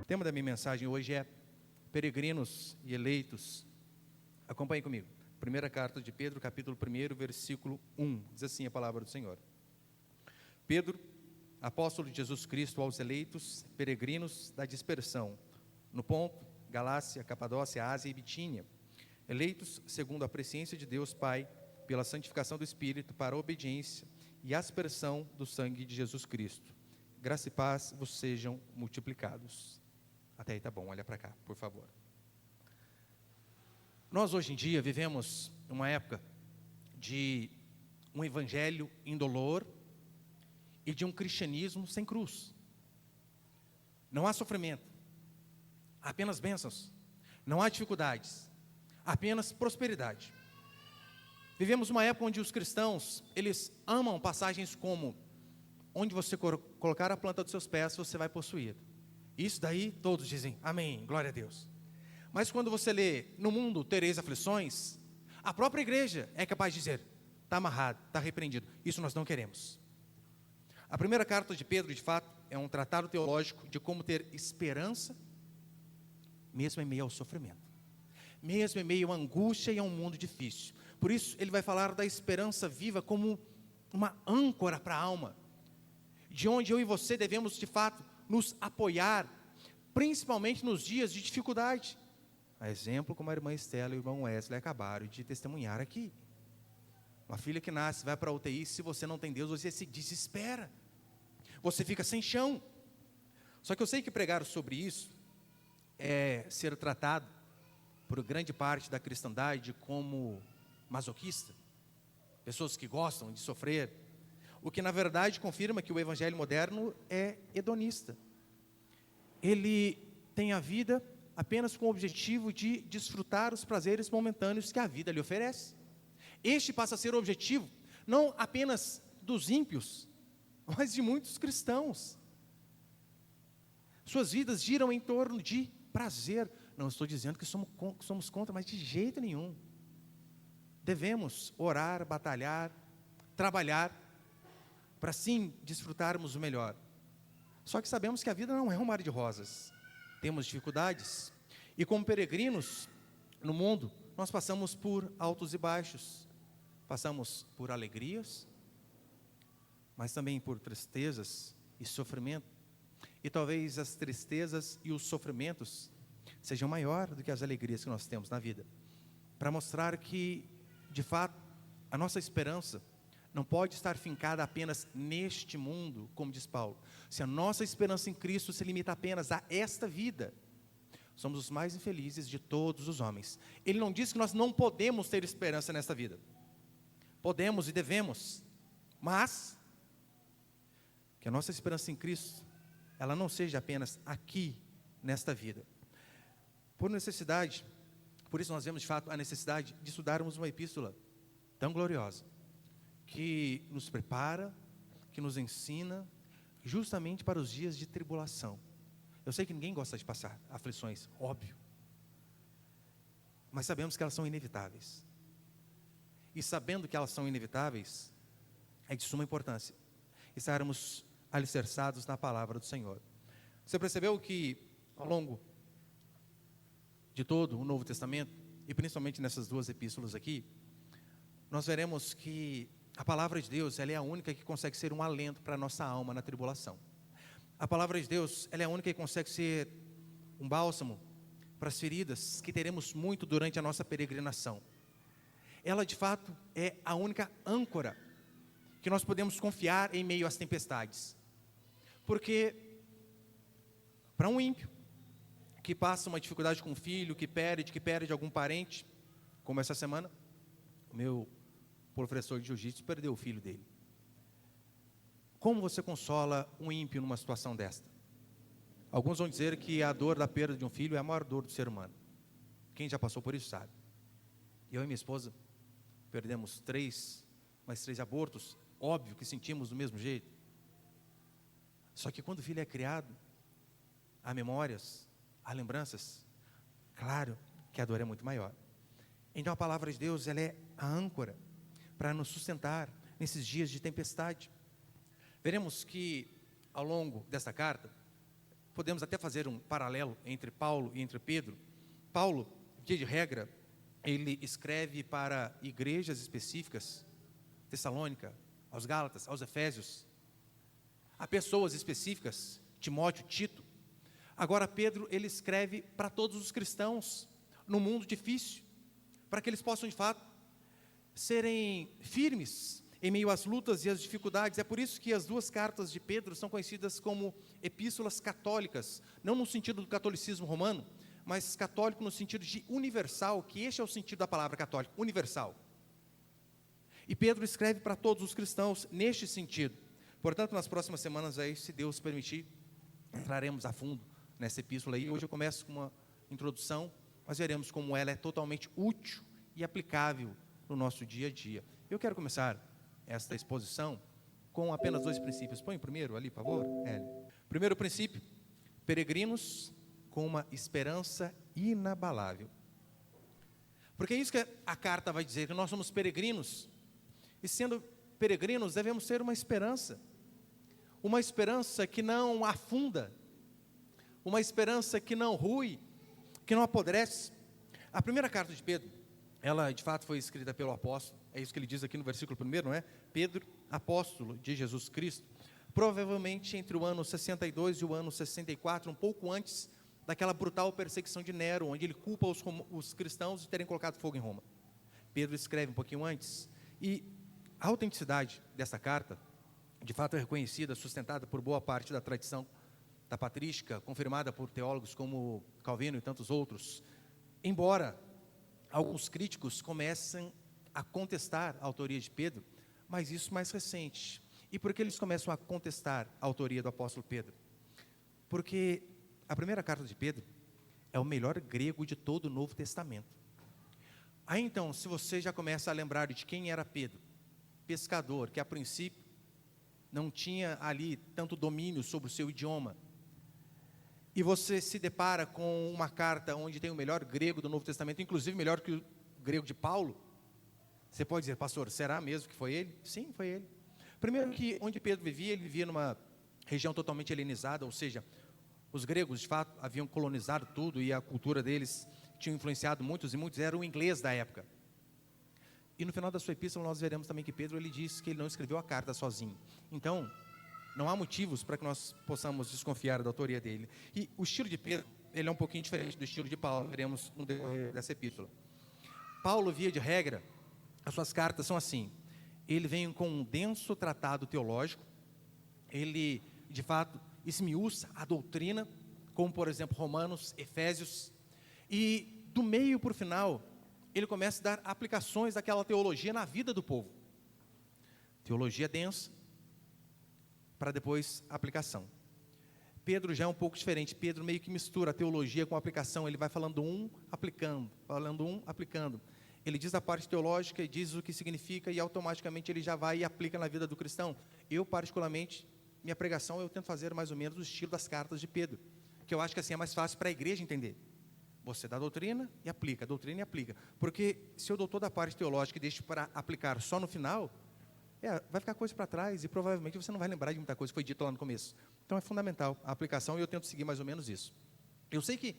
O tema da minha mensagem hoje é peregrinos e eleitos. Acompanhe comigo. Primeira carta de Pedro, capítulo 1, versículo 1. Diz assim a palavra do Senhor. Pedro, apóstolo de Jesus Cristo aos eleitos, peregrinos da dispersão, no Ponto, Galácia, Capadócia, Ásia e Bitínia, eleitos segundo a presciência de Deus Pai, pela santificação do Espírito, para a obediência e aspersão do sangue de Jesus Cristo. Graça e paz vos sejam multiplicados. Até aí tá bom, olha para cá, por favor. Nós hoje em dia vivemos uma época de um evangelho indolor e de um cristianismo sem cruz. Não há sofrimento, há apenas bênçãos. Não há dificuldades, apenas prosperidade. Vivemos uma época onde os cristãos, eles amam passagens como: onde você colocar a planta dos seus pés, você vai possuir. Isso daí todos dizem amém, glória a Deus. Mas quando você lê, no mundo tereis aflições, a própria igreja é capaz de dizer: está amarrado, está repreendido. Isso nós não queremos. A primeira carta de Pedro, de fato, é um tratado teológico de como ter esperança, mesmo em meio ao sofrimento, mesmo em meio à angústia e a um mundo difícil. Por isso ele vai falar da esperança viva como uma âncora para a alma, de onde eu e você devemos de fato nos apoiar, principalmente nos dias de dificuldade. A exemplo como a irmã Estela e o irmão Wesley acabaram de testemunhar aqui. Uma filha que nasce, vai para a UTI, se você não tem Deus, você se desespera, você fica sem chão. Só que eu sei que pregar sobre isso é ser tratado por grande parte da cristandade como masoquista, pessoas que gostam de sofrer, o que na verdade confirma que o evangelho moderno é hedonista. Ele tem a vida apenas com o objetivo de desfrutar os prazeres momentâneos que a vida lhe oferece. Este passa a ser o objetivo não apenas dos ímpios, mas de muitos cristãos. Suas vidas giram em torno de prazer. Não estou dizendo que somos contra, mas de jeito nenhum. Devemos orar, batalhar, trabalhar, para sim desfrutarmos o melhor. Só que sabemos que a vida não é um mar de rosas. Temos dificuldades. E como peregrinos no mundo, nós passamos por altos e baixos. Passamos por alegrias, mas também por tristezas e sofrimento. E talvez as tristezas e os sofrimentos sejam maiores do que as alegrias que nós temos na vida. Para mostrar que, de fato, a nossa esperança não pode estar fincada apenas neste mundo, como diz Paulo. Se a nossa esperança em Cristo se limita apenas a esta vida, somos os mais infelizes de todos os homens. Ele não diz que nós não podemos ter esperança nesta vida. Podemos e devemos, mas que a nossa esperança em Cristo, ela não seja apenas aqui, nesta vida. Por necessidade, por isso nós vemos de fato a necessidade de estudarmos uma epístola tão gloriosa, que nos prepara, que nos ensina, justamente para os dias de tribulação. Eu sei que ninguém gosta de passar aflições, óbvio, mas sabemos que elas são inevitáveis. E sabendo que elas são inevitáveis, é de suma importância estarmos alicerçados na palavra do Senhor. Você percebeu que ao longo de todo o Novo Testamento, e principalmente nessas duas epístolas aqui, nós veremos que a palavra de Deus, ela é a única que consegue ser um alento para a nossa alma na tribulação. A palavra de Deus, ela é a única que consegue ser um bálsamo para as feridas que teremos muito durante a nossa peregrinação. Ela, de fato, é a única âncora que nós podemos confiar em meio às tempestades. Porque, para um ímpio, que passa uma dificuldade com o filho, que perde algum parente, como essa semana, o meu professor de jiu-jitsu perdeu o filho dele. Como você consola um ímpio numa situação desta? Alguns vão dizer que a dor da perda de um filho é a maior dor do ser humano. Quem já passou por isso sabe. Eu e minha esposa perdemos 3 abortos, óbvio que sentimos do mesmo jeito. Só que quando o filho é criado, há memórias, há lembranças, claro que a dor é muito maior. Então a palavra de Deus, ela é a âncora para nos sustentar nesses dias de tempestade. Veremos que ao longo desta carta, podemos até fazer um paralelo entre Paulo e entre Pedro. Paulo, via de regra, ele escreve para igrejas específicas, Tessalônica, aos Gálatas, aos Efésios, a pessoas específicas, Timóteo, Tito. Agora Pedro, ele escreve para todos os cristãos, no mundo difícil, para que eles possam de fato serem firmes em meio às lutas e às dificuldades. É por isso que as duas cartas de Pedro são conhecidas como epístolas católicas, não no sentido do catolicismo romano, mas católico no sentido de universal, que este é o sentido da palavra católico, universal. E Pedro escreve para todos os cristãos neste sentido. Portanto, nas próximas semanas, aí, se Deus permitir, entraremos a fundo nessa epístola aí. Hoje eu começo com uma introdução, mas veremos como ela é totalmente útil e aplicável no nosso dia a dia. Eu quero começar esta exposição com apenas 2 princípios. Põe o primeiro ali, por favor, Hélio. Primeiro princípio: peregrinos com uma esperança inabalável. Porque é isso que a carta vai dizer, que nós somos peregrinos, e sendo peregrinos devemos ter uma esperança que não afunda, uma esperança que não rui, que não apodrece. A primeira carta de Pedro, ela de fato foi escrita pelo apóstolo, é isso que ele diz aqui no versículo 1, não é? Pedro, apóstolo de Jesus Cristo, provavelmente entre o ano 62 e o ano 64, um pouco antes daquela brutal perseguição de Nero, onde ele culpa os cristãos de terem colocado fogo em Roma. Pedro escreve um pouquinho antes, e a autenticidade dessa carta, de fato é reconhecida, sustentada por boa parte da tradição da patrística, confirmada por teólogos como Calvino e tantos outros, embora alguns críticos comecem a contestar a autoria de Pedro, mas isso mais recente. E por que eles começam a contestar a autoria do apóstolo Pedro? Porque a primeira carta de Pedro é o melhor grego de todo o Novo Testamento. Aí então, se você já começa a lembrar de quem era Pedro, pescador, que a princípio não tinha ali tanto domínio sobre o seu idioma, e você se depara com uma carta onde tem o melhor grego do Novo Testamento, inclusive melhor que o grego de Paulo, você pode dizer: pastor, será mesmo que foi ele? Sim, foi ele. Primeiro que onde Pedro vivia, ele vivia numa região totalmente helenizada, ou seja, os gregos de fato haviam colonizado tudo e a cultura deles tinha influenciado muitos, e muitos eram o inglês da época. E no final da sua epístola nós veremos também que Pedro, ele disse que ele não escreveu a carta sozinho. Então, não há motivos para que nós possamos desconfiar da autoria dele. E o estilo de Pedro, ele é um pouquinho diferente do estilo de Paulo, veremos no decorrer dessa epístola. Paulo, via de regra, as suas cartas são assim: ele vem com um denso tratado teológico, ele, de fato, esmiuça a doutrina, como, por exemplo, Romanos, Efésios, e do meio para o final, ele começa a dar aplicações daquela teologia na vida do povo. Teologia densa, para depois aplicação. Pedro já é um pouco diferente. Pedro meio que mistura a teologia com a aplicação. Ele vai falando aplicando. Ele diz a parte teológica e diz o que significa, e automaticamente ele já vai e aplica na vida do cristão. Eu, particularmente, minha pregação eu tento fazer mais ou menos o estilo das cartas de Pedro, que eu acho que assim é mais fácil para a igreja entender. Você dá a doutrina e aplica, porque se eu dou toda a parte teológica e deixo para aplicar só no final, vai ficar coisa para trás e provavelmente você não vai lembrar de muita coisa que foi dita lá no começo. Então é fundamental a aplicação, e eu tento seguir mais ou menos isso. Eu sei que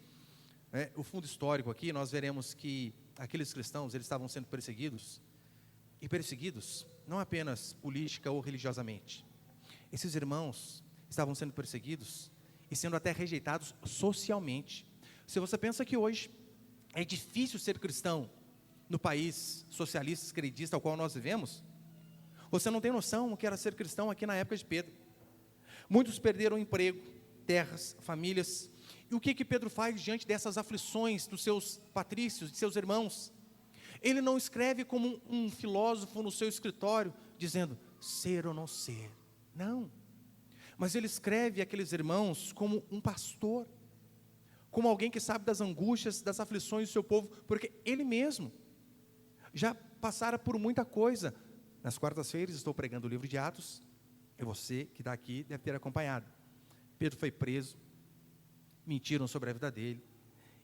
o fundo histórico aqui, nós veremos que aqueles cristãos, eles estavam sendo perseguidos, e perseguidos não apenas política ou religiosamente. Esses irmãos estavam sendo perseguidos e sendo até rejeitados socialmente. Se você pensa que hoje é difícil ser cristão no país socialista, esquerdista ao qual nós vivemos, você não tem noção do que era ser cristão aqui na época de Pedro. Muitos perderam emprego, terras, famílias. E o que Pedro faz diante dessas aflições dos seus patrícios, de seus irmãos? Ele não escreve como um filósofo no seu escritório, dizendo, ser ou não ser. Não. Mas ele escreve aqueles irmãos como um pastor, como alguém que sabe das angústias, das aflições do seu povo, porque ele mesmo já passara por muita coisa. Nas quartas-feiras estou pregando o livro de Atos, e você que está aqui deve ter acompanhado. Pedro foi preso, mentiram sobre a vida dele,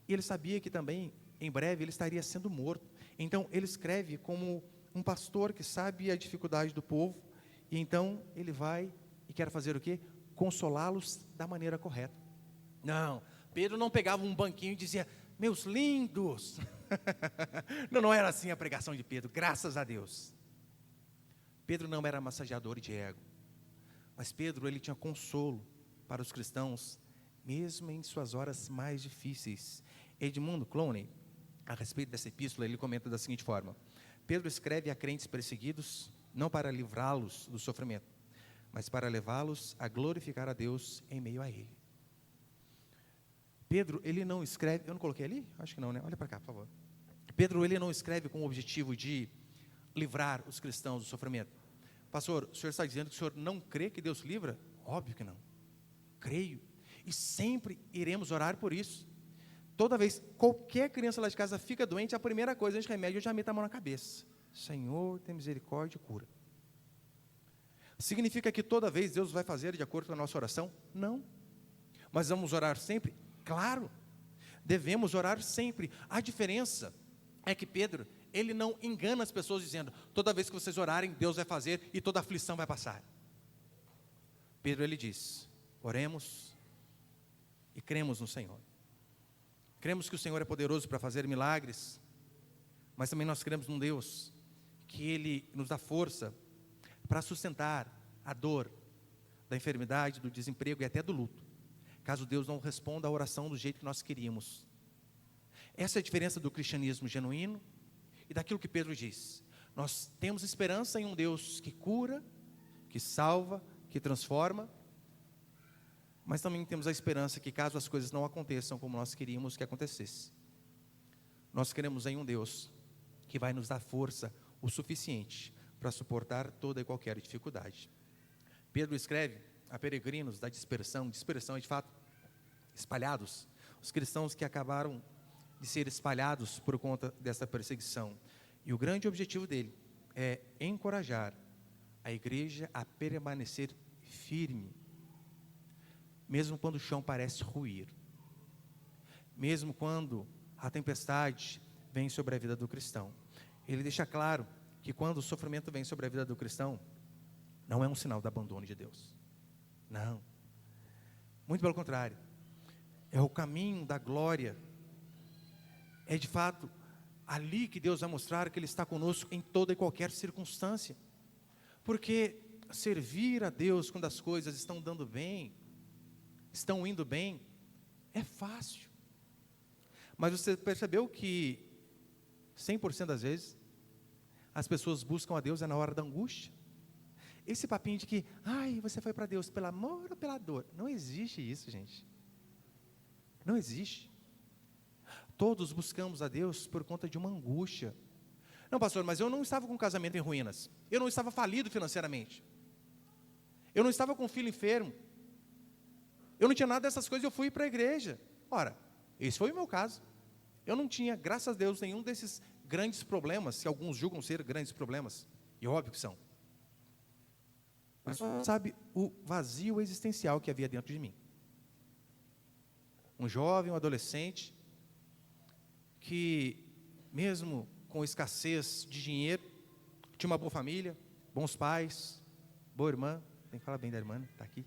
e ele sabia que também, em breve, ele estaria sendo morto. Então, ele escreve como um pastor que sabe a dificuldade do povo, e então ele vai e quer fazer o quê? Consolá-los da maneira correta. Não, Pedro não pegava um banquinho e dizia: meus lindos. Não era assim a pregação de Pedro, graças a Deus. Pedro não era massageador de ego, mas Pedro, ele tinha consolo para os cristãos, mesmo em suas horas mais difíceis. Edmundo Clowney, a respeito dessa epístola, ele comenta da seguinte forma: Pedro escreve a crentes perseguidos, não para livrá-los do sofrimento, mas para levá-los a glorificar a Deus em meio a ele. Pedro, ele não escreve, eu não coloquei ali? Acho que não, né? Olha para cá, por favor. Pedro, ele não escreve com o objetivo de livrar os cristãos do sofrimento. Pastor, o senhor está dizendo que o senhor não crê que Deus livra? Óbvio que não. Creio. E sempre iremos orar por isso. Toda vez, qualquer criança lá de casa fica doente, a primeira coisa, antes de remédio, eu já meto a mão na cabeça. Senhor, tem misericórdia e cura. Significa que toda vez Deus vai fazer de acordo com a nossa oração? Não. Mas vamos orar sempre? Claro. Devemos orar sempre. A diferença é que Pedro, ele não engana as pessoas dizendo: toda vez que vocês orarem, Deus vai fazer e toda aflição vai passar. Pedro, ele diz: oremos e cremos no Senhor. Cremos que o Senhor é poderoso para fazer milagres, mas também nós cremos num Deus que Ele nos dá força para sustentar a dor da enfermidade, do desemprego e até do luto, caso Deus não responda a oração do jeito que nós queríamos. Essa é a diferença do cristianismo genuíno e daquilo que Pedro diz. Nós temos esperança em um Deus que cura, que salva, que transforma, mas também temos a esperança que caso as coisas não aconteçam como nós queríamos que acontecesse, nós queremos em um Deus que vai nos dar força o suficiente para suportar toda e qualquer dificuldade. Pedro escreve a peregrinos da dispersão é de fato espalhados, os cristãos que acabaram de ser espalhados por conta dessa perseguição. E o grande objetivo dele é encorajar a igreja a permanecer firme, mesmo quando o chão parece ruir, mesmo quando a tempestade vem sobre a vida do cristão. Ele deixa claro que quando o sofrimento vem sobre a vida do cristão, não é um sinal do abandono de Deus. Não. Muito pelo contrário. É o caminho da glória. É de fato ali que Deus vai mostrar que Ele está conosco em toda e qualquer circunstância. Porque servir a Deus quando as coisas estão dando bem, estão indo bem, é fácil. Mas você percebeu que 100% das vezes as pessoas buscam a Deus na hora da angústia? Esse papinho de que, você foi para Deus pelo amor ou pela dor? Não existe isso, gente. Não existe. Todos buscamos a Deus por conta de uma angústia. Não, pastor, mas eu não estava com um casamento em ruínas. Eu não estava falido financeiramente. Eu não estava com um filho enfermo. Eu não tinha nada dessas coisas e eu fui para a igreja. Ora, esse foi o meu caso. Eu não tinha, graças a Deus, nenhum desses grandes problemas, que alguns julgam ser grandes problemas. E óbvio que são. Mas sabe o vazio existencial que havia dentro de mim. Um jovem, um adolescente, que mesmo com escassez de dinheiro, tinha uma boa família, bons pais, boa irmã, tem que falar bem da irmã, está aqui.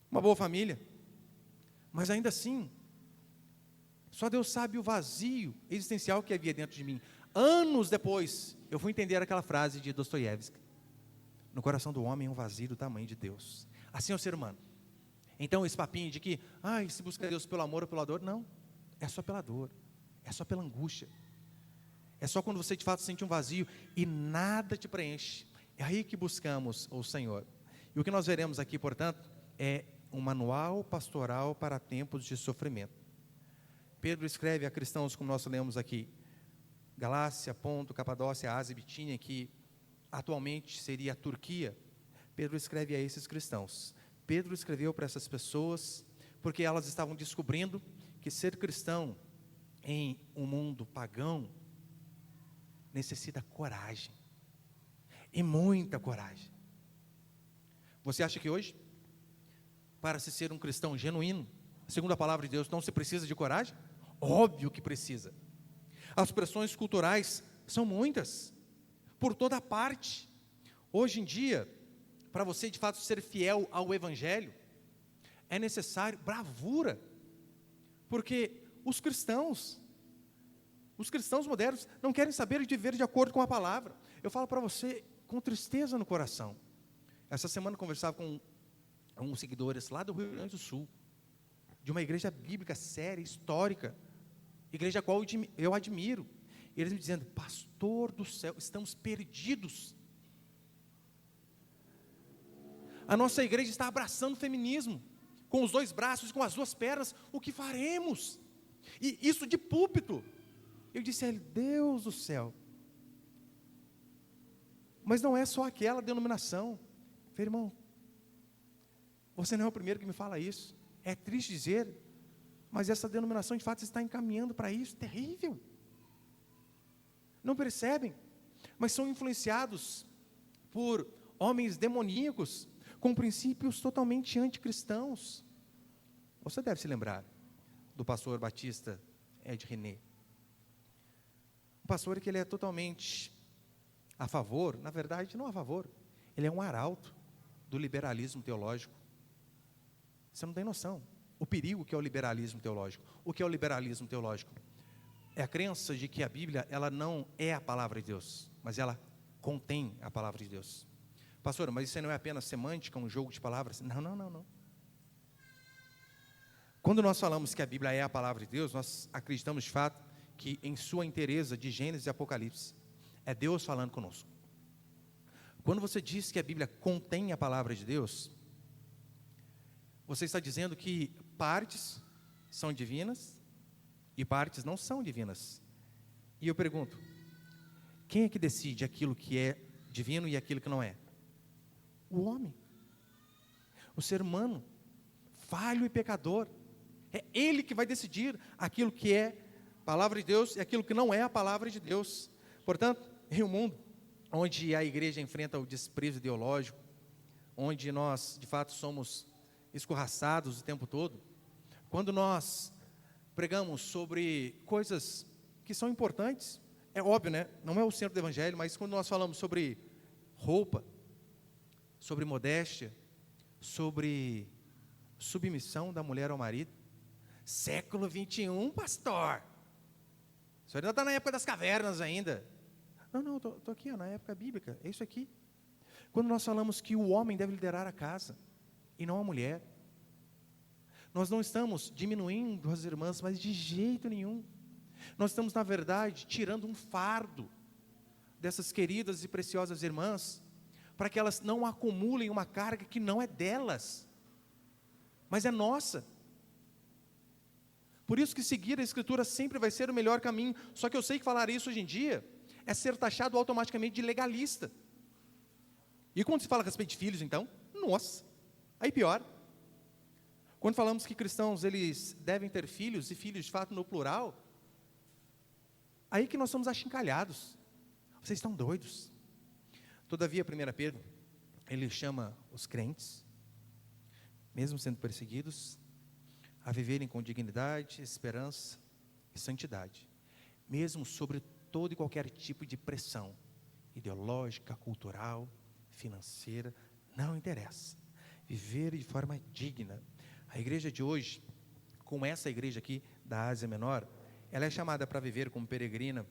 Uma boa família, mas ainda assim, só Deus sabe o vazio existencial que havia dentro de mim. Anos depois, eu fui entender aquela frase de Dostoiévski: no coração do homem é um vazio do tamanho de Deus. Assim é o ser humano. Então esse papinho de que, se busca Deus pelo amor ou pela dor, não, é só pela dor, é só pela angústia, é só quando você de fato sente um vazio e nada te preenche, é aí que buscamos o Senhor. E o que nós veremos aqui, portanto, é um manual pastoral para tempos de sofrimento. Pedro escreve a cristãos, como nós lemos aqui, Galácia, Ponto, Capadócia, Ásia e Bitínia, que atualmente seria a Turquia. Pedro escreve a esses cristãos. Pedro escreveu para essas pessoas porque elas estavam descobrindo que ser cristão em um mundo pagão necessita coragem, e muita coragem. Você acha que hoje, para se ser um cristão genuíno, segundo a palavra de Deus, não se precisa de coragem? Óbvio que precisa. As pressões culturais são muitas, por toda parte. Hoje em dia, para você de fato ser fiel ao Evangelho, é necessário bravura, porque os cristãos modernos não querem saber de viver de acordo com a palavra. Eu falo para você com tristeza no coração. Essa semana eu conversava com alguns seguidores lá do Rio Grande do Sul, de uma igreja bíblica séria, histórica, igreja a qual eu admiro. E eles me dizendo: pastor do céu, estamos perdidos. A nossa igreja está abraçando o feminismo, com os 2 braços, com as 2 pernas. O que faremos? E isso de púlpito. Eu disse a ele: Deus do céu. Mas não é só aquela denominação. Eu falei: irmão, você não é o primeiro que me fala isso. É triste dizer, mas essa denominação de fato está encaminhando para isso. Terrível. Não percebem? Mas são influenciados por homens demoníacos, com princípios totalmente anticristãos. Você deve se lembrar do pastor batista Ed René. Um pastor que ele é totalmente a favor, na verdade não a favor, ele é um arauto do liberalismo teológico. Você não tem noção o perigo que é o liberalismo teológico. O que é o liberalismo teológico? É a crença de que a Bíblia, ela não é a palavra de Deus, mas ela contém a palavra de Deus. Pastor, mas isso não é apenas semântica, um jogo de palavras? Não. Quando nós falamos que a Bíblia é a palavra de Deus, nós acreditamos de fato que em sua inteireza, de Gênesis e Apocalipse, é Deus falando conosco. Quando você diz que a Bíblia contém a palavra de Deus, você está dizendo que partes são divinas e partes não são divinas. E eu pergunto, quem é que decide aquilo que é divino e aquilo que não é? O homem, o ser humano, falho e pecador. É ele que vai decidir aquilo que é palavra de Deus e aquilo que não é a palavra de Deus. Portanto, em um mundo onde a igreja enfrenta o desprezo ideológico, onde nós, de fato, somos escorraçados o tempo todo, quando nós pregamos sobre coisas que são importantes, é óbvio, né? Não é o centro do evangelho, mas quando nós falamos sobre roupa, sobre modéstia, sobre submissão da mulher ao marido, século 21, pastor, o senhor ainda está na época das cavernas ainda. Não, estou aqui, na época bíblica, é isso aqui. Quando nós falamos que o homem deve liderar a casa, e não a mulher, nós não estamos diminuindo as irmãs, mas de jeito nenhum. Nós estamos, na verdade, tirando um fardo dessas queridas e preciosas irmãs, para que elas não acumulem uma carga que não é delas, mas é nossa. Por isso que seguir a Escritura sempre vai ser o melhor caminho. Só que eu sei que falar isso hoje em dia é ser taxado automaticamente de legalista. E quando se fala a respeito de filhos, então, nossa, aí pior. Quando falamos que cristãos, eles devem ter filhos, e filhos de fato no plural, aí que nós somos achincalhados. Vocês estão doidos. Todavia, 1 Pedro, ele chama os crentes, mesmo sendo perseguidos, a viverem com dignidade, esperança e santidade, mesmo sobre todo e qualquer tipo de pressão, ideológica, cultural, financeira, não interessa. Viver de forma digna. A igreja de hoje, como essa igreja aqui da Ásia Menor, ela é chamada para viver como peregrina,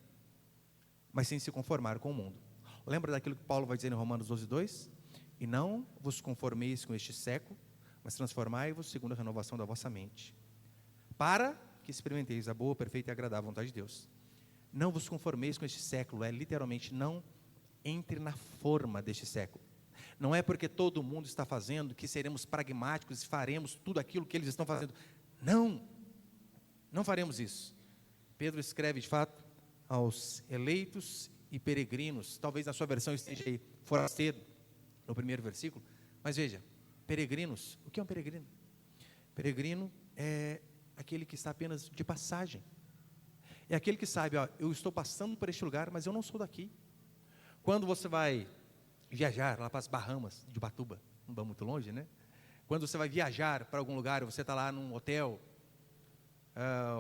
mas sem se conformar com o mundo. Lembra daquilo que Paulo vai dizer em Romanos 12:2? E não vos conformeis com este século, mas transformai-vos segundo a renovação da vossa mente, para que experimenteis a boa, perfeita e agradável vontade de Deus. Não vos conformeis com este século, é literalmente não entre na forma deste século. Não é porque todo mundo está fazendo que seremos pragmáticos e faremos tudo aquilo que eles estão fazendo. Não faremos isso. Pedro escreve de fato aos eleitos e peregrinos, talvez na sua versão esteja aí forasteiro, no primeiro versículo, mas veja, peregrinos, o que é um peregrino? Peregrino é aquele que está apenas de passagem, é aquele que sabe, eu estou passando por este lugar, mas eu não sou daqui. Quando você vai viajar lá para as Bahamas, de Ubatuba, não vai muito longe, né? Quando você vai viajar para algum lugar, você está lá num hotel,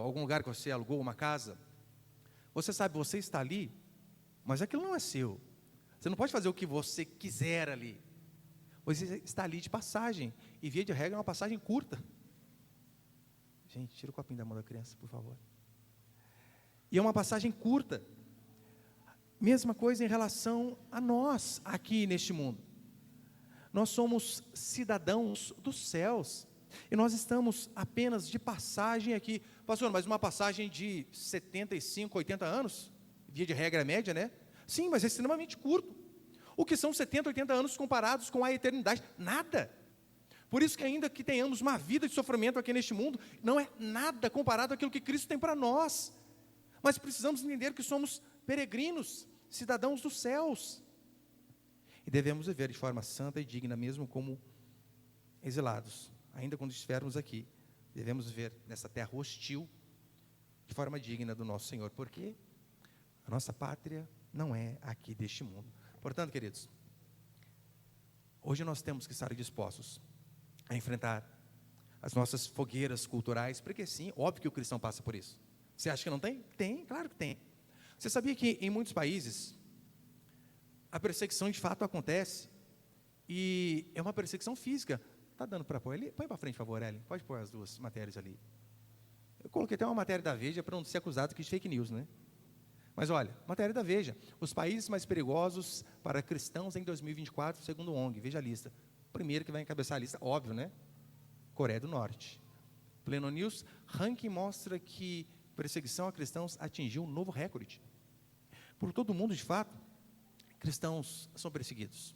algum lugar que você alugou uma casa, você sabe, você está ali, mas aquilo não é seu. Você não pode fazer o que você quiser ali. Moisés está ali de passagem, e via de regra é uma passagem curta. Gente, tira o copinho da mão da criança, por favor. E é uma passagem curta. Mesma coisa em relação a nós, aqui neste mundo. Nós somos cidadãos dos céus, e nós estamos apenas de passagem aqui. Pastor, mas uma passagem de 75, 80 anos, via de regra média, né? Sim, mas é extremamente curto. O que são 70, 80 anos comparados com a eternidade? Nada. Por isso que ainda que tenhamos uma vida de sofrimento aqui neste mundo, não é nada comparado àquilo que Cristo tem para nós. Mas precisamos entender que somos peregrinos, cidadãos dos céus. E devemos viver de forma santa e digna, mesmo como exilados. Ainda quando estivermos aqui, devemos viver nessa terra hostil, de forma digna do nosso Senhor, porque a nossa pátria não é aqui deste mundo. Portanto, queridos, hoje nós temos que estar dispostos a enfrentar as nossas fogueiras culturais, porque sim, óbvio que o cristão passa por isso. Você acha que não tem? Tem, claro que tem. Você sabia que em muitos países a perseguição de fato acontece, e é uma perseguição física. Está dando para pôr ali? Põe para frente, por favor, Ellen. Pode pôr as duas matérias ali. Eu coloquei até uma matéria da Veja para não ser acusado aqui de fake news, né? Mas olha, matéria da Veja, os países mais perigosos para cristãos em 2024, segundo o ONG, veja a lista. Primeiro que vai encabeçar a lista, óbvio, né? Coreia do Norte. Pleno News, ranking mostra que perseguição a cristãos atingiu um novo recorde. Por todo o mundo, de fato, cristãos são perseguidos.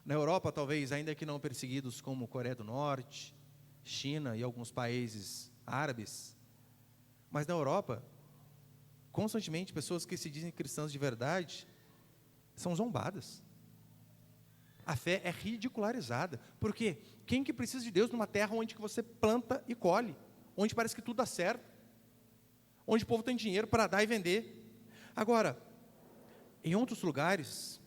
Na Europa, talvez, ainda que não perseguidos como Coreia do Norte, China e alguns países árabes, mas na Europa, constantemente, pessoas que se dizem cristãs de verdade são zombadas. A fé é ridicularizada. Por quê? Quem que precisa de Deus numa terra onde que você planta e colhe? Onde parece que tudo dá certo? Onde o povo tem dinheiro para dar e vender? Agora, em outros lugares,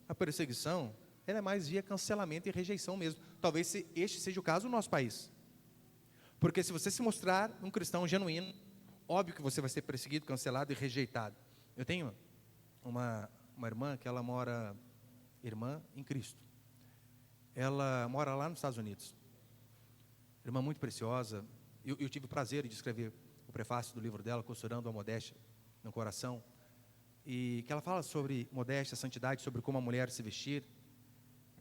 a perseguição ela é mais via cancelamento e rejeição mesmo. Talvez este seja o caso no nosso país. Porque se você se mostrar um cristão genuíno, óbvio que você vai ser perseguido, cancelado e rejeitado. Eu tenho uma irmã que ela mora, irmã em Cristo. Ela mora lá nos Estados Unidos. Irmã muito preciosa. Eu tive o prazer de escrever o prefácio do livro dela, Costurando a Modéstia no Coração. E que ela fala sobre modéstia, santidade, sobre como a mulher se vestir.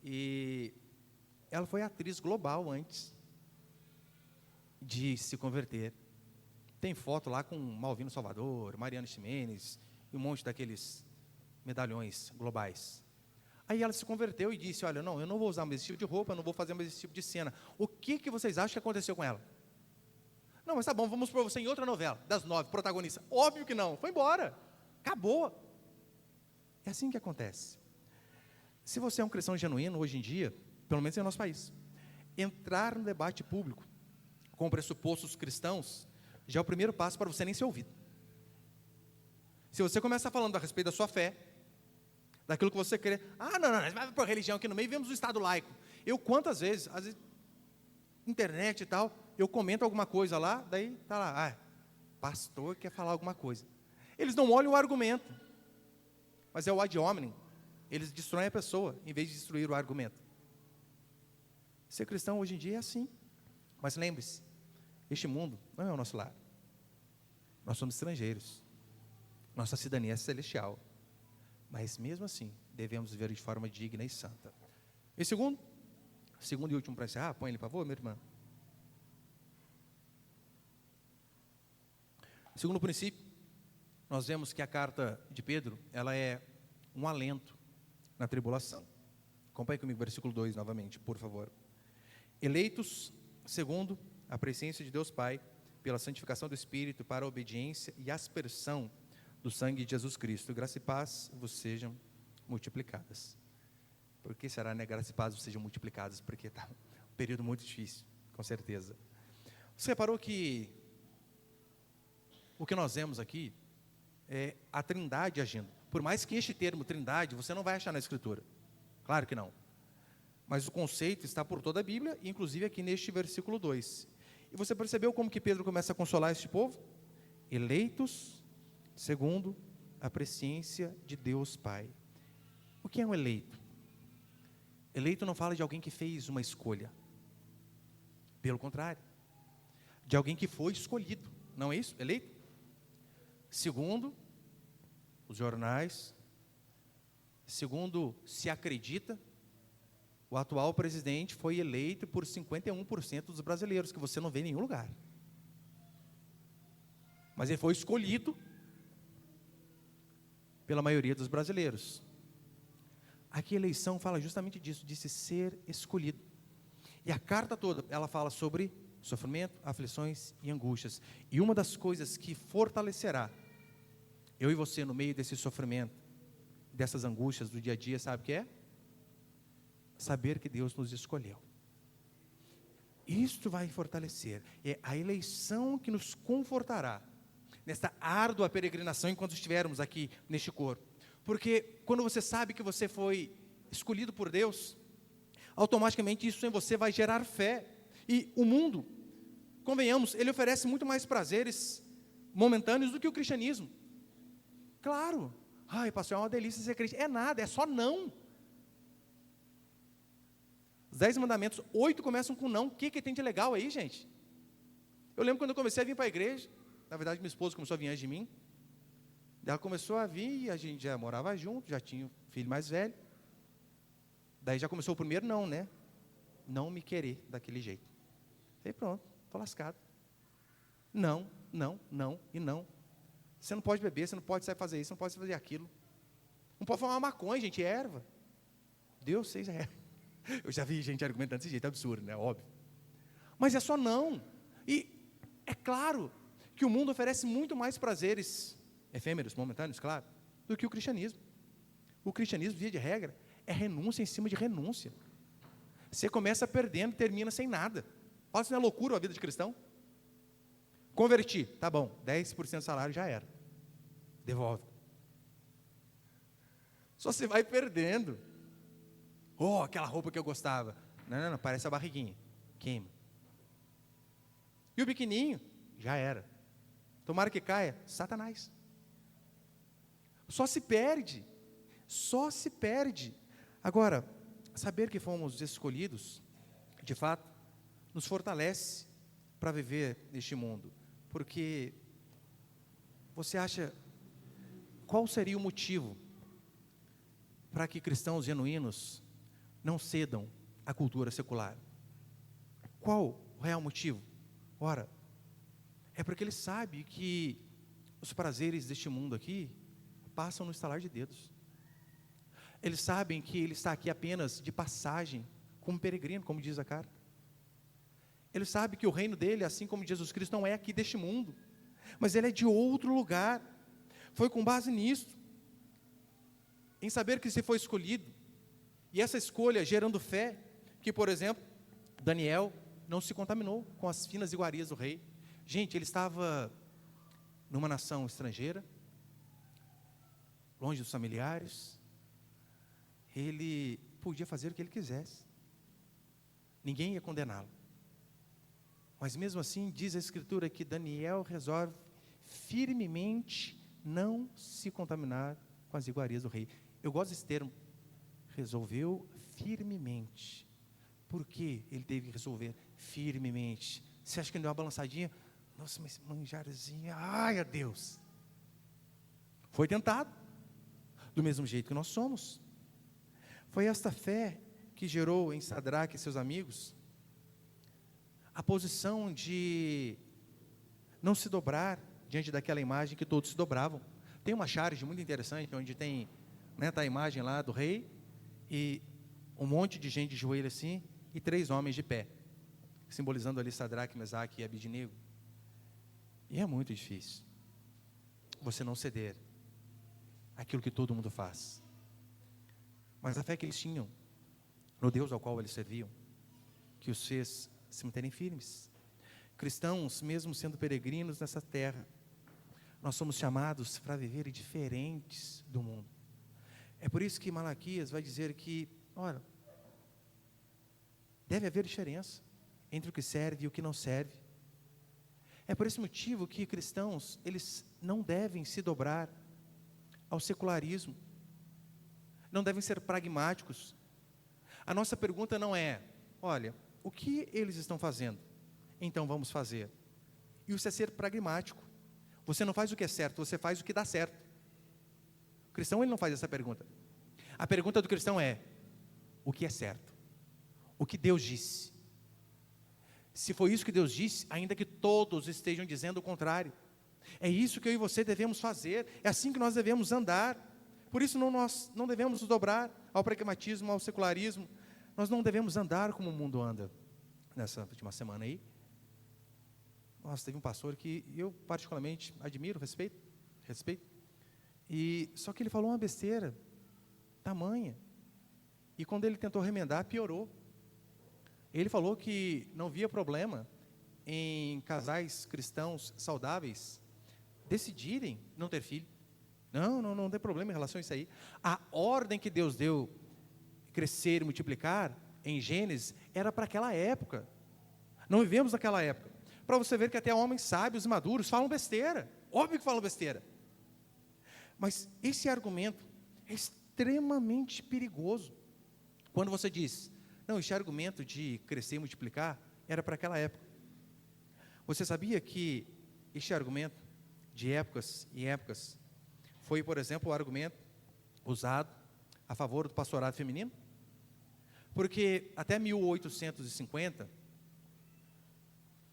E ela foi atriz global antes de se converter. Tem foto lá com Malvino Salvador, Mariana Ximenes e um monte daqueles medalhões globais. Aí ela se converteu e disse, olha, não, eu não vou usar mais esse tipo de roupa, eu não vou fazer mais esse tipo de cena. O que vocês acham que aconteceu com ela? Não, mas tá bom, vamos pôr você em outra novela, das 9, protagonista. Óbvio que não, foi embora, acabou. É assim que acontece. Se você é um cristão genuíno, hoje em dia, pelo menos no nosso país, entrar no debate público com pressupostos cristãos, já é o primeiro passo para você nem ser ouvido. Se você começar falando a respeito da sua fé, daquilo que você crê, não, vai por religião aqui no meio, vemos o Estado laico. Eu, quantas vezes, às vezes, internet e tal, eu comento alguma coisa lá, daí está lá, pastor quer falar alguma coisa. Eles não olham o argumento, mas é o ad hominem. Eles destroem a pessoa, em vez de destruir o argumento. Ser cristão hoje em dia é assim. Mas lembre-se, este mundo não é o nosso lar. Nós somos estrangeiros. Nossa cidadania é celestial. Mas mesmo assim, devemos viver de forma digna e santa. E segundo e último para encerrar, põe ele, por favor, minha irmã. Segundo princípio, nós vemos que a carta de Pedro, ela é um alento na tribulação. Acompanhe comigo o versículo 2 novamente, por favor. Eleitos, segundo a presciência de Deus Pai, pela santificação do Espírito, para a obediência e aspersão do sangue de Jesus Cristo. Graça e paz vos sejam multiplicadas. Por que será, né? Graça e paz vos sejam multiplicadas? Porque está um período muito difícil, com certeza. Você reparou que o que nós vemos aqui é a Trindade agindo. Por mais que este termo Trindade, você não vai achar na Escritura. Claro que não. Mas o conceito está por toda a Bíblia, inclusive aqui neste versículo 2. E você percebeu como que Pedro começa a consolar este povo? Eleitos segundo a presciência de Deus Pai. O que é um eleito? Eleito não fala de alguém que fez uma escolha. Pelo contrário, de alguém que foi escolhido. Não é isso? Eleito? Segundo os jornais, segundo se acredita, o atual presidente foi eleito por 51% dos brasileiros, que você não vê em nenhum lugar. Mas ele foi escolhido pela maioria dos brasileiros. Aqui a eleição fala justamente disso, de se ser escolhido. E a carta toda, ela fala sobre sofrimento, aflições e angústias. E uma das coisas que fortalecerá eu e você no meio desse sofrimento, dessas angústias do dia a dia, sabe o que é? Saber que Deus nos escolheu. Isto vai fortalecer. É a eleição que nos confortará nesta árdua peregrinação enquanto estivermos aqui neste corpo. Porque quando você sabe que você foi escolhido por Deus, automaticamente isso em você vai gerar fé. E o mundo, convenhamos, ele oferece muito mais prazeres momentâneos do que o cristianismo. Claro, ai pastor, é uma delícia ser crente. É nada, é só não. Os 10 mandamentos, 8 começam com não. O que tem de legal aí, gente? Eu lembro quando eu comecei a vir para a igreja, na verdade minha esposa começou a vir antes de mim, ela começou a vir e a gente já morava junto, já tinha um filho mais velho, daí já começou o primeiro não, né? Não me querer daquele jeito. Aí pronto, estou lascado. Não, não, não e não. Você não pode beber, você não pode sair fazer isso, você não pode fazer aquilo. Não pode fumar maconha, gente, é erva. Deus, vocês é. Eu já vi gente argumentando desse jeito, é absurdo, né? Óbvio. Mas é só não. E é claro que o mundo oferece muito mais prazeres, efêmeros, momentâneos, claro, do que o cristianismo. O cristianismo, via de regra, é renúncia em cima de renúncia. Você começa perdendo e termina sem nada. Olha se não é loucura a vida de cristão. Converti, tá bom, 10% do salário já era. Devolve. Só você vai perdendo. Oh, aquela roupa que eu gostava. Não, parece a barriguinha. Queima. E o biquininho? Já era. Tomara que caia, Satanás. Só se perde. Só se perde. Agora, saber que fomos escolhidos, de fato, nos fortalece para viver neste mundo. Porque você acha, qual seria o motivo para que cristãos genuínos não cedam à cultura secular? Qual o real motivo? Ora, é porque ele sabe que os prazeres deste mundo aqui passam no estalar de dedos. Eles sabem que ele está aqui apenas de passagem, como peregrino, como diz a carta. Ele sabe que o reino dele, assim como Jesus Cristo, não é aqui deste mundo, mas ele é de outro lugar. Foi com base nisso, em saber que se foi escolhido, e essa escolha gerando fé, que, por exemplo, Daniel não se contaminou com as finas iguarias do rei. Gente, ele estava numa nação estrangeira, longe dos familiares, ele podia fazer o que ele quisesse, ninguém ia condená-lo. Mas mesmo assim, diz a Escritura que Daniel resolve firmemente não se contaminar com as iguarias do rei. Eu gosto desse termo, resolveu firmemente. Por que ele teve que resolver firmemente? Você acha que ele deu uma balançadinha? Nossa, mas manjarzinha, ai, a Deus. Foi tentado, do mesmo jeito que nós somos. Foi esta fé que gerou em Sadraque e seus amigos a posição de não se dobrar diante daquela imagem que todos se dobravam. Tem uma charge muito interessante, onde tem, né, tá a imagem lá do rei, e um monte de gente de joelho assim, e 3 homens de pé, simbolizando ali Sadraque, Mesaque e Abidnego. E é muito difícil você não ceder àquilo que todo mundo faz. Mas a fé que eles tinham no Deus ao qual eles serviam, que os fez se manterem firmes. Cristãos, mesmo sendo peregrinos nessa terra, nós somos chamados para viver diferentes do mundo. É por isso que Malaquias vai dizer que, ora, deve haver diferença entre o que serve e o que não serve. É por esse motivo que cristãos, eles não devem se dobrar ao secularismo, não devem ser pragmáticos. A nossa pergunta não é, olha, o que eles estão fazendo? Então vamos fazer. E isso é ser pragmático. Você não faz o que é certo, você faz o que dá certo. O cristão, ele não faz essa pergunta. A pergunta do cristão é, o que é certo? O que Deus disse? Se foi isso que Deus disse, ainda que todos estejam dizendo o contrário. É isso que eu e você devemos fazer, é assim que nós devemos andar. Por isso nós não devemos nos dobrar ao pragmatismo, ao secularismo. Nós não devemos andar como o mundo anda. Nessa última semana aí, nossa, teve um pastor que eu particularmente admiro, respeito, e só que ele falou uma besteira tamanha, e quando ele tentou remendar, piorou. Ele falou que não via problema em casais cristãos saudáveis decidirem não ter filho. Não tem problema em relação a isso aí. A ordem que Deus deu, crescer e multiplicar, em Gênesis, era para aquela época. Não vivemos naquela época. Para você ver que até homens sábios e maduros falam besteira. Óbvio que falam besteira. Mas esse argumento é extremamente perigoso. Quando você diz, não, esse argumento de crescer e multiplicar era para aquela época. Você sabia que este argumento de épocas e épocas foi, por exemplo, o argumento usado a favor do pastorado feminino? Porque até 1850,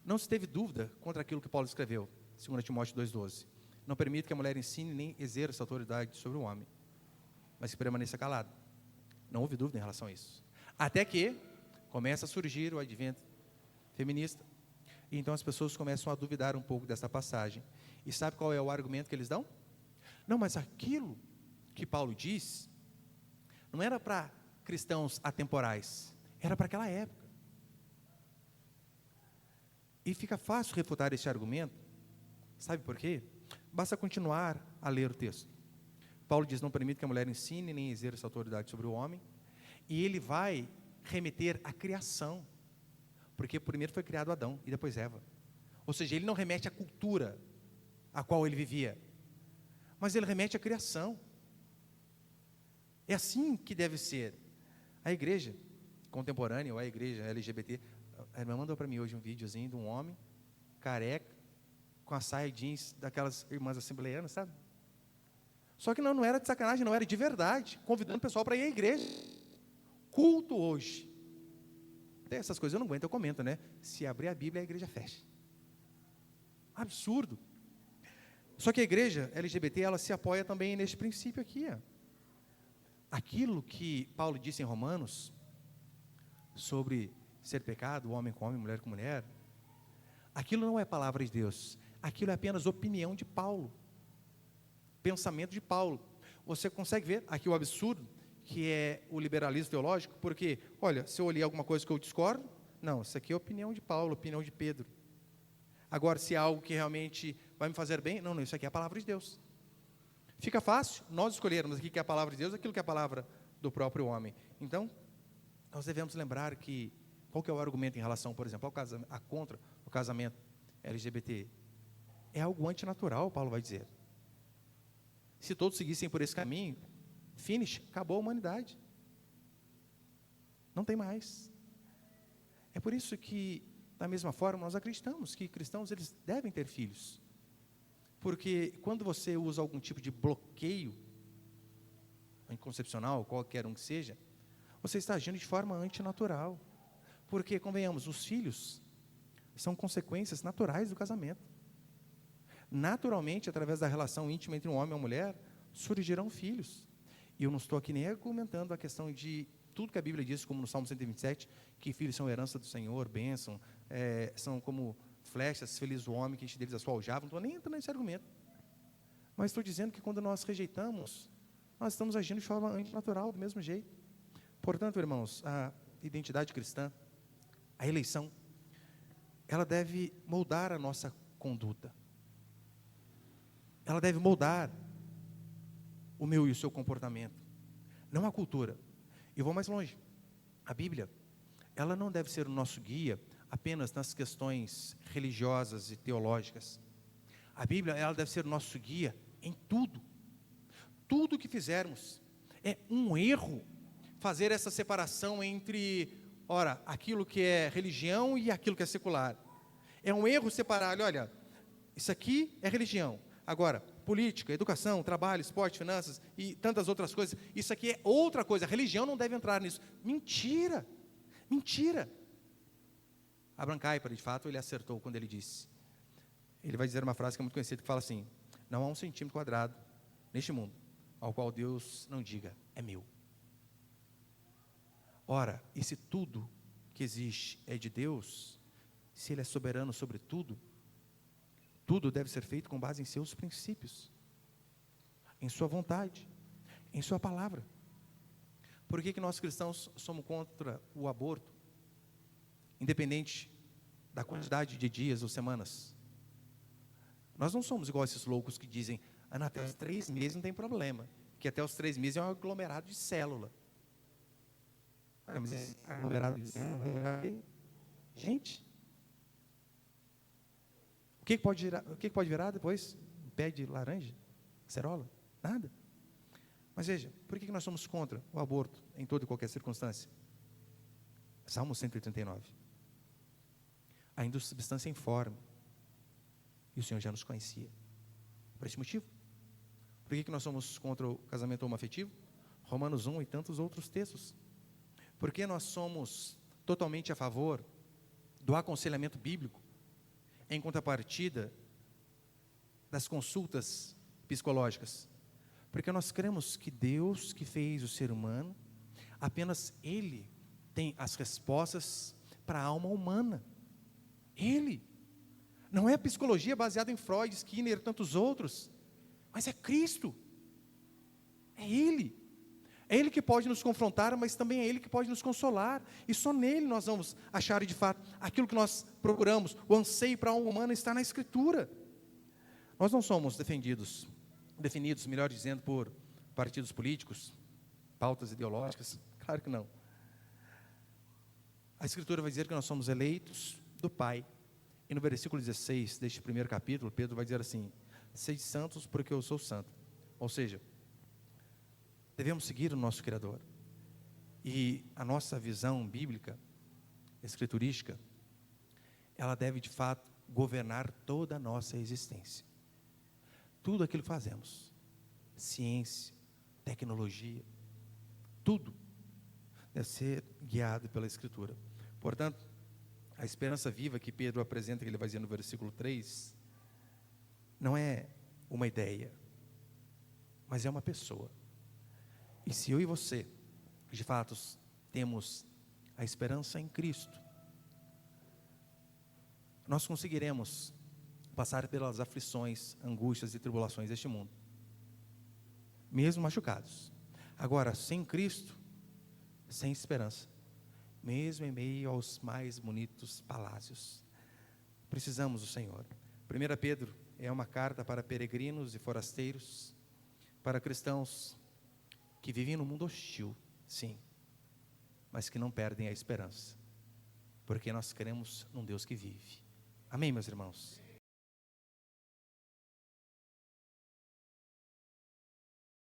não se teve dúvida contra aquilo que Paulo escreveu, 2 Timóteo 2,12. Não permite que a mulher ensine nem exerça autoridade sobre o homem, mas que permaneça calado. Não houve dúvida em relação a isso. Até que começa a surgir o advento feminista. E então as pessoas começam a duvidar um pouco dessa passagem. E sabe qual é o argumento que eles dão? Não, mas aquilo que Paulo diz não era para cristãos atemporais, era para aquela época. E fica fácil refutar esse argumento. Sabe por quê? Basta continuar a ler o texto. Paulo diz, não permite que a mulher ensine nem exerça autoridade sobre o homem. E ele vai remeter à criação. Porque primeiro foi criado Adão e depois Eva. Ou seja, ele não remete à cultura a qual ele vivia, mas ele remete à criação. É assim que deve ser. A igreja contemporânea, ou a igreja LGBT, a irmã mandou para mim hoje um videozinho de um homem careca, com a saia jeans daquelas irmãs assembleianas, sabe? Só que não era de sacanagem, não era de verdade, convidando o pessoal para ir à igreja. Culto hoje. Até essas coisas eu não aguento, eu comento, né? Se abrir a Bíblia, a igreja fecha. Absurdo. Só que a igreja LGBT, ela se apoia também neste princípio aqui. Ó. Aquilo que Paulo disse em Romanos, sobre ser pecado, homem com homem, mulher com mulher, aquilo não é palavra de Deus, aquilo é apenas opinião de Paulo, pensamento de Paulo. Você consegue ver aqui o absurdo, que é o liberalismo teológico, porque, olha, se eu olhei alguma coisa que eu discordo, não, isso aqui é opinião de Paulo, opinião de Pedro. Agora, se é algo que realmente vai me fazer bem, não, isso aqui é a palavra de Deus. Fica fácil nós escolhermos aqui que é a palavra de Deus, aquilo que é a palavra do próprio homem. Então, nós devemos lembrar que, qual que é o argumento em relação, por exemplo, contra o casamento LGBT? É algo antinatural, Paulo vai dizer. Se todos seguissem por esse caminho, finish, acabou a humanidade. Não tem mais. É por isso que, da mesma forma, nós acreditamos que cristãos, eles devem ter filhos. Porque quando você usa algum tipo de bloqueio anticoncepcional, qualquer um que seja, você está agindo de forma antinatural. Porque, convenhamos, os filhos são consequências naturais do casamento. Naturalmente, através da relação íntima entre um homem e uma mulher, surgirão filhos. E eu não estou aqui nem argumentando a questão de tudo que a Bíblia diz, como no Salmo 127, que filhos são herança do Senhor, bênção, são como flechas, feliz o homem que enche deles a sua aljava. Não estou nem entrando nesse argumento. Mas estou dizendo que quando nós rejeitamos, nós estamos agindo de forma antinatural, do mesmo jeito. Portanto, irmãos, a identidade cristã, a eleição, ela deve moldar a nossa conduta. Ela deve moldar o meu e o seu comportamento, não a cultura. E vou mais longe. A Bíblia, ela não deve ser o nosso guia apenas nas questões religiosas e teológicas. A Bíblia, ela deve ser o nosso guia em tudo. Tudo que fizermos. É um erro fazer essa separação entre, ora, aquilo que é religião e aquilo que é secular. É um erro separar, olha, isso aqui é religião. Agora, política, educação, trabalho, esporte, finanças e tantas outras coisas, isso aqui é outra coisa. A religião não deve entrar nisso. Mentira! Mentira! Abraham Kuyper, de fato, ele acertou quando ele disse. Ele vai dizer uma frase que é muito conhecida, que fala assim: não há um centímetro quadrado neste mundo ao qual Deus não diga, é meu. Ora, e se tudo que existe é de Deus, se Ele é soberano sobre tudo, tudo deve ser feito com base em seus princípios, em sua vontade, em sua palavra. Por que nós cristãos somos contra o aborto, independente da quantidade de dias ou semanas? Nós não somos igual a esses loucos que dizem, até os 3 meses não tem problema, que até os 3 meses é um aglomerado de célula. Mas esse aglomerado de célula, gente, o que pode virar depois? Um pé de laranja? Cerola? Nada. Mas veja, por que nós somos contra o aborto em toda e qualquer circunstância? Salmo 139. Ainda substância informe. E o Senhor já nos conhecia. Por esse motivo. Por que nós somos contra o casamento homoafetivo? Romanos 1 e tantos outros textos. Por que nós somos totalmente a favor do aconselhamento bíblico, em contrapartida das consultas psicológicas? Porque nós cremos que Deus que fez o ser humano, apenas Ele tem as respostas para a alma humana. Ele. Não é a psicologia baseada em Freud, Skinner e tantos outros, mas é Cristo. É Ele. É Ele que pode nos confrontar, mas também é Ele que pode nos consolar. E só nele nós vamos achar de fato aquilo que nós procuramos. O anseio para a alma humana está na Escritura. Nós não somos definidos, melhor dizendo, por partidos políticos, pautas ideológicas. Claro que não. A Escritura vai dizer que nós somos eleitos do Pai. E no versículo 16 deste primeiro capítulo, Pedro vai dizer assim: sede santos porque eu sou santo. Ou seja, devemos seguir o nosso Criador. E a nossa visão bíblica, escriturística, ela deve de fato governar toda a nossa existência. Tudo aquilo que fazemos, ciência, tecnologia, tudo deve ser guiado pela Escritura. Portanto, a esperança viva que Pedro apresenta, que ele vai dizer no versículo 3, não é uma ideia, mas é uma pessoa. E se eu e você, de fato, temos a esperança em Cristo, nós conseguiremos passar pelas aflições, angústias e tribulações deste mundo, mesmo machucados. Agora, sem Cristo, sem esperança, mesmo em meio aos mais bonitos palácios, precisamos do Senhor. 1 Pedro é uma carta para peregrinos e forasteiros, para cristãos que vivem num mundo hostil, sim, mas que não perdem a esperança, porque nós cremos num Deus que vive. Amém, meus irmãos?